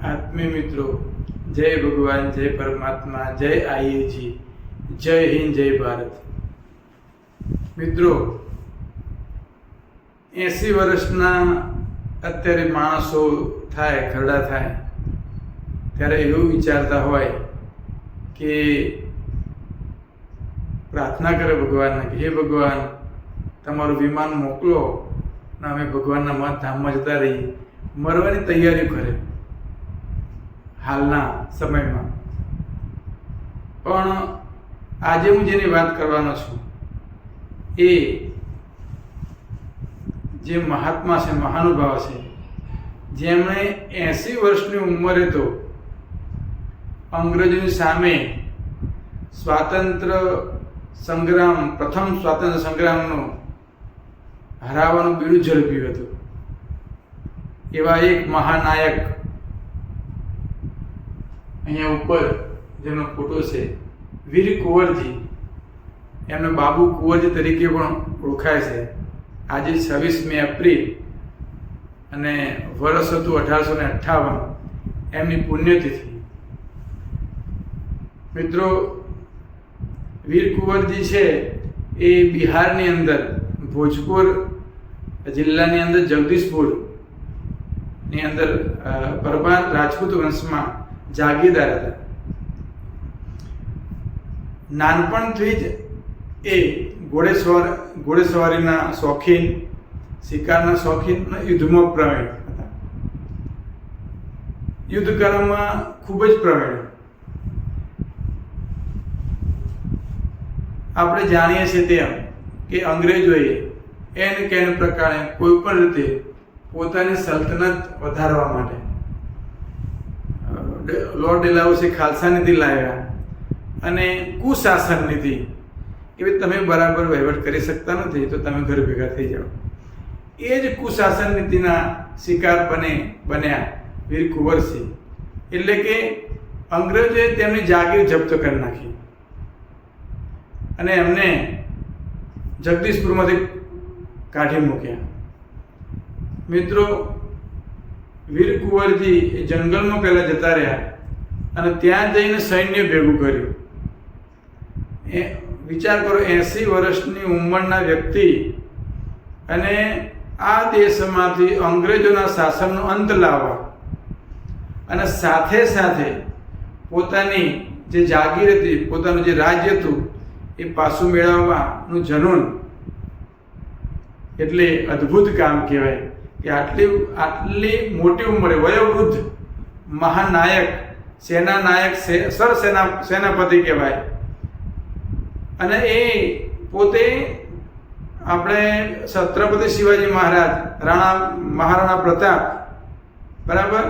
આત્મીય મિત્રો, જય ભગવાન, જય પરમાત્મા, જય આઈએજી, જય હિન્દ, જય ભારત. મિત્રો, 80 વર્ષના અત્યારે માણસો થાય, ખરડા થાય ત્યારે એવું વિચારતા હોય કે પ્રાર્થના કરે ભગવાનને કે હે ભગવાન, તમારું વિમાન મોકલો ને અમે ભગવાનના મત ધામમાં જતા રહીએ. મરવાની તૈયારી કરે હાલના સમયમાં. પણ આજે હું જેની વાત કરવાનો છું એ જે મહાત્મા છે, મહાનુભાવ છે, જેમણે 80 વર્ષની ઉંમરે તો અંગ્રેજોની સામે પ્રથમ સ્વાતંત્ર્ય સંગ્રામનું હરાવવાનું બીડું ઝડપ્યું હતું. એવા એક મહાનાયક અહીંયા ઉપર જેમનો ફોટો છે, વીર કુંવરજી, એમને બાબુ કુંવરજી તરીકે પણ ઓળખાય છે. આજે 26 એપ્રિલ અને વર્ષ હતું 1858, એમની પુણ્યતિથિ. મિત્રો, વીર કુંવરજી છે એ બિહારની અંદર ભોજપુર જિલ્લાની અંદર જગદીશપુર ની અંદર પરમાર રાજપૂત વંશમાં જાગીરદાર હતા. નાનપણથી જ એ ઘોડેસવારીના શોખીન, શિકારના શોખીન અને યુદ્ધમાં પ્રવીણ હતા. યુદ્ધ કળામાં ખૂબ જ પ્રવીણ. આપણે જાણીએ છીએ તેમ કે અંગ્રેજોએ એને કેન પ્રકારે કોઈ પણ રીતે પોતાની સલ્તનત વધારવા માટે લોર્ડ ડેલાઉસે ખાલસા નીતિ લાવ્યા અને કુશાસન નીતિ, કે તમે બરાબર વહીવટ કરી શકતા નથી તો તમે ઘર ભેગા થઈ જાઓ. એ જ કુશાસન નીતિના શિકાર બન્યા વીર કુંવરસિંહ. એટલે કે અંગ્રેજોએ તેમની જાગીર જપ્ત કરી નાખી અને એમને જગદીશપુરમાંથી કાઢી મૂક્યા. મિત્રો, વીર કુંવરજી એ જંગલમાં પહેલાં જતા રહ્યા અને ત્યાં જઈને સૈન્ય ભેગું કર્યું. એ વિચાર કરો, 80 વર્ષની ઉંમરના વ્યક્તિ અને આ દેશમાંથી અંગ્રેજોના શાસનનો અંત લાવવા અને સાથે સાથે પોતાની જે જાગીર હતી, પોતાનું જે રાજ્ય હતું એ પાછું મેળવવાનું જનૂન. એટલે અદ્ભુત કામ કહેવાય કે આટલી મોટી ઉંમરે વયોવૃદ્ધ મહાનાયક, સેનાનાયક, સેનાપતિ કહેવાય. અને એ પોતે આપણે છત્રપતિ શિવાજી મહારાજ, મહારાણા પ્રતાપ, બરાબર,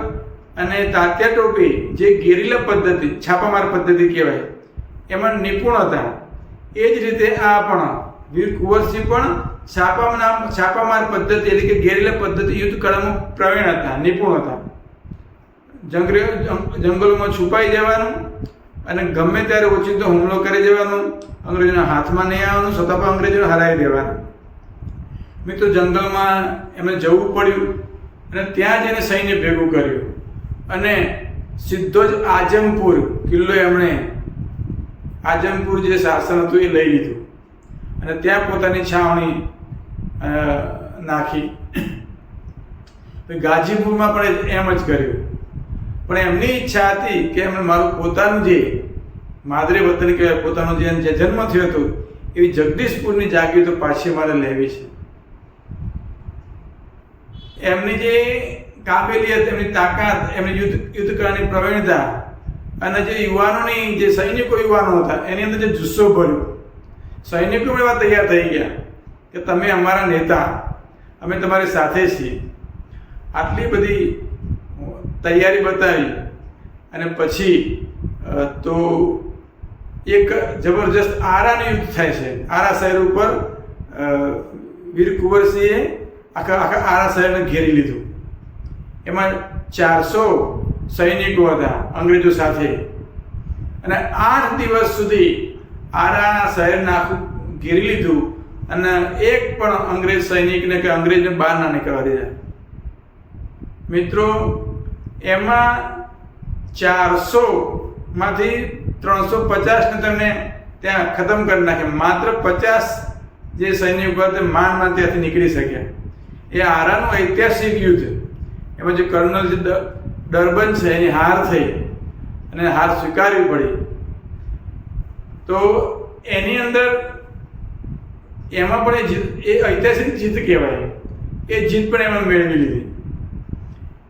અને તાત્યા ટોપી, જે ગેરીલા પદ્ધતિ, છાપામાર પદ્ધતિ કહેવાય, એમાં નિપુણ હતા. એ જ રીતે આ પણ વીર કુંવરસિંહ પણ છાપામાર પદ્ધતિ એટલે કે ગેરીલા પદ્ધતિ યુદ્ધ કળામાં પ્રવીણ હતા, નિપુણ હતા. જંગલોમાં છુપાઈ જવાનું અને ગમે ત્યારે ઓચિંતો હુમલો કરી દેવાનો, અંગ્રેજોના હાથમાં નહીં આવવાનું, છતાં પણ અંગ્રેજોને હરાવી દેવાનું. મિત્રો, જંગલમાં એમને જવું પડ્યું અને ત્યાં જઈને સૈન્ય ભેગું કર્યું અને સીધો જ આઝમપુર કિલ્લો, એમણે આઝમપુર જે શાસન હતું એ લઈ લીધું અને ત્યાં પોતાની છાવણી નાખી. ગાજીપુરમાં પણ એમ જ કર્યું. પણ એમની ઈચ્છા હતી કે એમને મારું પોતાનું જે માદરે વતન કહેવાય, પોતાનો જે જન્મ થયો હતો એવી જગદીશપુરની જાગીર તો પાછી મારે લેવી છે. એમની જે કાબેલિયત, એમની તાકાત, એમની યુદ્ધ કળાની પ્રવીણતા અને જે યુવાનોની, જે સૈનિકો યુવાનો હતા એની અંદર જે જુસ્સો ભર્યો, સૈનિકો એવા તૈયાર થઈ ગયા કે તમે અમારા નેતા, અમે તમારી સાથે છીએ. આટલી બધી તૈયારી બતાવી અને પછી તો એક જબરજસ્ત આરાનું યુદ્ધ થાય છે. આરા શહેર ઉપર વીર કુંવરસિંહે આખા આરા શહેરને ઘેરી લીધું. એમાં 400 સૈનિકો હતા અંગ્રેજો સાથે અને 8 દિવસ સુધી આરા શહેરને આખું ઘેરી લીધું અને એક પણ અંગ્રેજ સૈનિકને કે અંગ્રેજને બહાર ના નીકળવા દીધા. મિત્રો, એમાં 400માંથી 350ને તમને ત્યાં ખતમ કરી નાખ્યા. માત્ર 50 જે સૈનિકો હતા માંડ ત્યાંથી નીકળી શક્યા. એ આરાનું ઐતિહાસિક યુદ્ધ, એમાં જે કર્નલ જે ડર્બન છે એની હાર થઈ અને હાર સ્વીકારવી પડી. તો એની અંદર એમાં પણ એ ઐતિહાસિક જીત કહેવાય. એ જીત પણ એમણે મેળવી લીધી.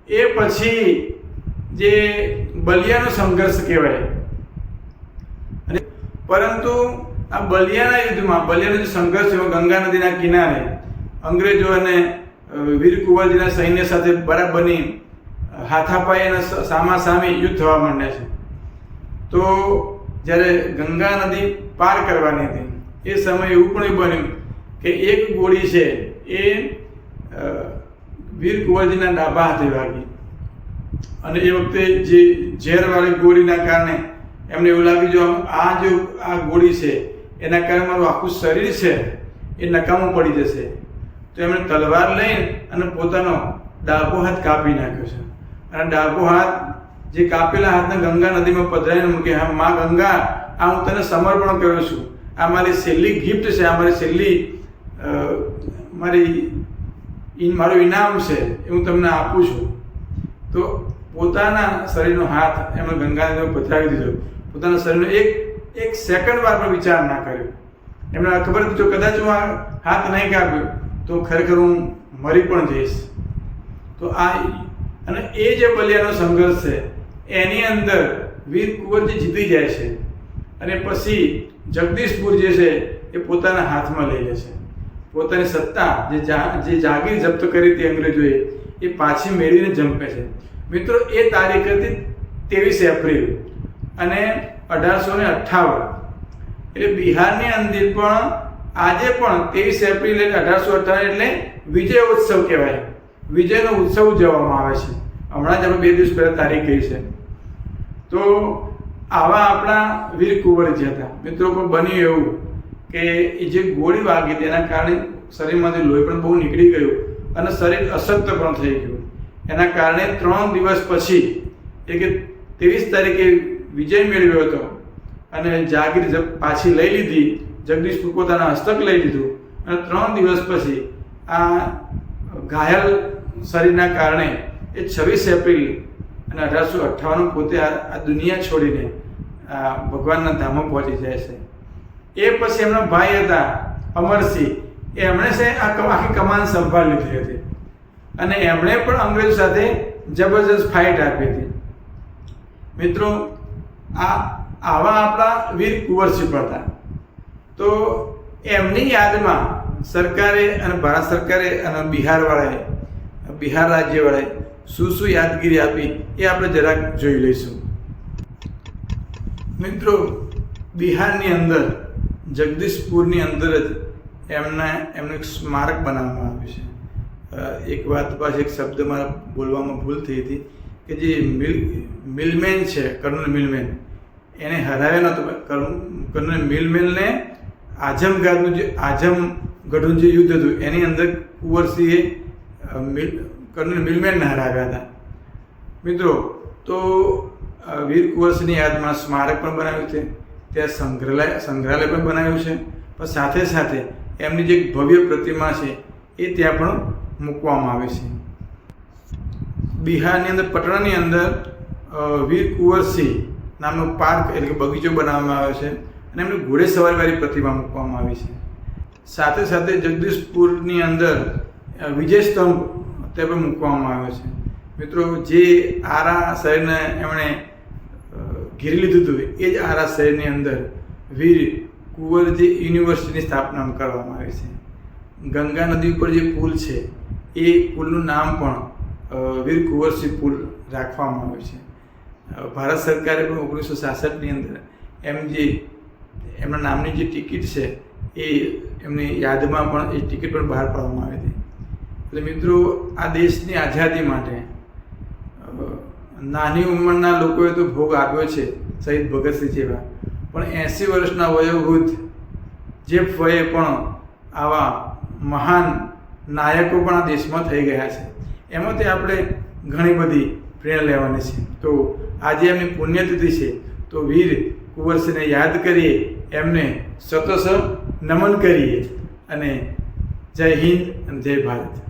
એ પછી જે બલિયાનો સંઘર્ષ કહેવાય. અને પરંતુ આ બલિયાના યુદ્ધમાં બલિયાનો જે સંઘર્ષ થયો ગંગા નદીના કિનારે અંગ્રેજો અને વીર કુંવરજીના સૈન્ય સાથે બરાબરની હાથાપાઈ અને સામાસામી યુદ્ધ થવા માંડ્યા છે. તો જ્યારે ગંગા નદી પાર કરવાની હતી એ સમયે એવું પણ બન્યું કે એક ગોળી છે એ વીર કુંવરજીના ડાબા હાથે વાગી અને એ વખતે જે ઝેરવાળી ગોળીના કારણે એમને એવું લાગ્યું જો આ ગોળી છે એના કારણે મારું આખું શરીર છે એ નકામું પડી જશે. તો એમણે તલવાર લઈને અને પોતાનો ડાબો હાથ કાપી નાખ્યો છે. અને ડાબો હાથ જે કાપેલા હાથને ગંગા નદીમાં પધરાઈને મૂકે, હા મા ગંગા, આ હું તને સમર્પણ કરું છું, આ મારી છેલ્લી ગિફ્ટ છે, આ મારી છેલ્લી મારું ઇનામ છે, એ હું તમને આપું છું. તો પોતાના શરીરનો હાથ એમણે ગંગા નદીમાં પધરાવી દીધો. પોતાના શરીરનો એક સેકન્ડ વાર પણ વિચાર ના કર્યો. એમને ખબર હતી જો કદાચ હું આ હાથ નહીં કાપ્યો તો ખરેખર હું મરી પણ જઈશ. તો અને એ જે બલિયાનો સંઘર્ષ છે એની અંદર વીર કુંવરજી જીતી જાય છે અને પછી જગદીશપુર જે છે એ પોતાના હાથમાં લઈ લે છે. પોતાની સત્તા જે જાગીર જપ્ત કરી હતી અંગ્રેજોએ એ પાછી મેળવીને જંપે છે. મિત્રો એ તારીખ હતી 23 એપ્રિલ અને 1858. એટલે બિહારની અંદર પણ આજે પણ 23 એપ્રિલ એટલે 1858 એટલે વિજય ઉત્સવ કહેવાય. વિજયનો ઉત્સવ ઉજવવામાં આવે છે. હમણાં જ આપણે 2 દિવસ પહેલા તારીખ કહી છે. તો આવા આપણા વીર કુંવરજી હતા. મિત્રો પણ બન્યું એવું કે એ જે ગોળી વાગી તેના કારણે શરીરમાંથી લોહી પણ બહુ નીકળી ગયું અને શરીર અશક્ત પણ થઈ ગયું. એના કારણે 3 દિવસ પછી એટલે કે 23 તારીખે વિજય મેળવ્યો હતો અને જાગીર પાછી લઈ લીધી. જગદીશપુર પોતાના હસ્તક લઈ લીધું અને 3 દિવસ પછી આ ઘાયલ શરીરના કારણે એ 26 એપ્રિલ અને 1858 પોતે આ દુનિયા છોડીને ભગવાનના ધામમાં પહોંચી જાય છે. એ પછી એમના ભાઈ હતા અમરસિંહ, એમણે છે આખી કમાન સંભાળી લીધી હતી અને એમણે પણ અંગ્રેજો સાથે જબરજસ્ત ફાઇટ આપી હતી. મિત્રો આવા આપણા વીર કુંવરજી હતા. તો એમની યાદમાં સરકારે અને ભારત સરકારે અને બિહાર રાજ્યવાળાએ શું યાદગીરી આપી એ આપણે જરાક જોઈ લઈશું. મિત્રો બિહારની અંદર જગદીશપુરની અંદર જ એમનું એક સ્મારક બનાવવામાં આવ્યું છે. એક વાત પાછી એક શબ્દ મારા બોલવામાં ભૂલ થઈ હતી કે જે મિલમેન છે કર્નલ મિલમેન એને હરાવ્યો નહોતો. કર્નલ મિલમેનને આઝમગઢનું જે યુદ્ધ હતું એની અંદર કુંવરસિંહે કર્નલ મિલમેનને હરાવ્યા હતા. મિત્રો તો વીર કુંવરસિંહની યાદમાં સ્મારક પણ બનાવ્યું છે, ત્યાં સંગ્રહાલય પણ બનાવ્યું છે, પણ સાથે સાથે એમની જે ભવ્ય પ્રતિમા છે એ ત્યાં પણ મૂકવામાં આવે છે. બિહારની અંદર પટણાની અંદર વીર કુંવરસિંહ નામનો પાર્ક એટલે કે બગીચો બનાવવામાં આવ્યો છે અને એમની ઘોડેસવારીવાળી પ્રતિમા મૂકવામાં આવી છે. સાથે સાથે જગદીશપુરની અંદર વિજય સ્તંભ તે પણ મૂકવામાં આવ્યો છે. મિત્રો જે આરા શહેરને એમણે ઘેરી લીધું હતું એ જ આરા શહેરની અંદર વીર કુંવરજી યુનિવર્સિટીની સ્થાપના કરવામાં આવી છે. ગંગા નદી ઉપર જે પુલ છે એ પુલનું નામ પણ વીર કુંવરસિંહ પુલ રાખવામાં આવ્યું છે. ભારત સરકારે પણ 1966ની અંદર એમના નામની જે ટિકિટ છે એ એમની યાદમાં પણ એ ટિકિટ પણ બહાર પાડવામાં આવી હતી. એટલે મિત્રો આ દેશની આઝાદી માટે નાની ઉંમરના લોકોએ તો ભોગ આપ્યો છે, શહીદ ભગતસિંહ જેવા, પણ 80 વર્ષના વયોવૃદ્ધ જે વયે પણ આવા મહાન નાયકો પણ આ દેશમાં થઈ ગયા છે. એમાંથી આપણે ઘણી બધી પ્રેરણા લેવાની છે. તો આજે એમની પુણ્યતિથિ છે, તો વીર કુંવરસિંહને યાદ કરીએ, એમને સતસ નમન કરીએ અને જય હિન્દ અને જય ભારત.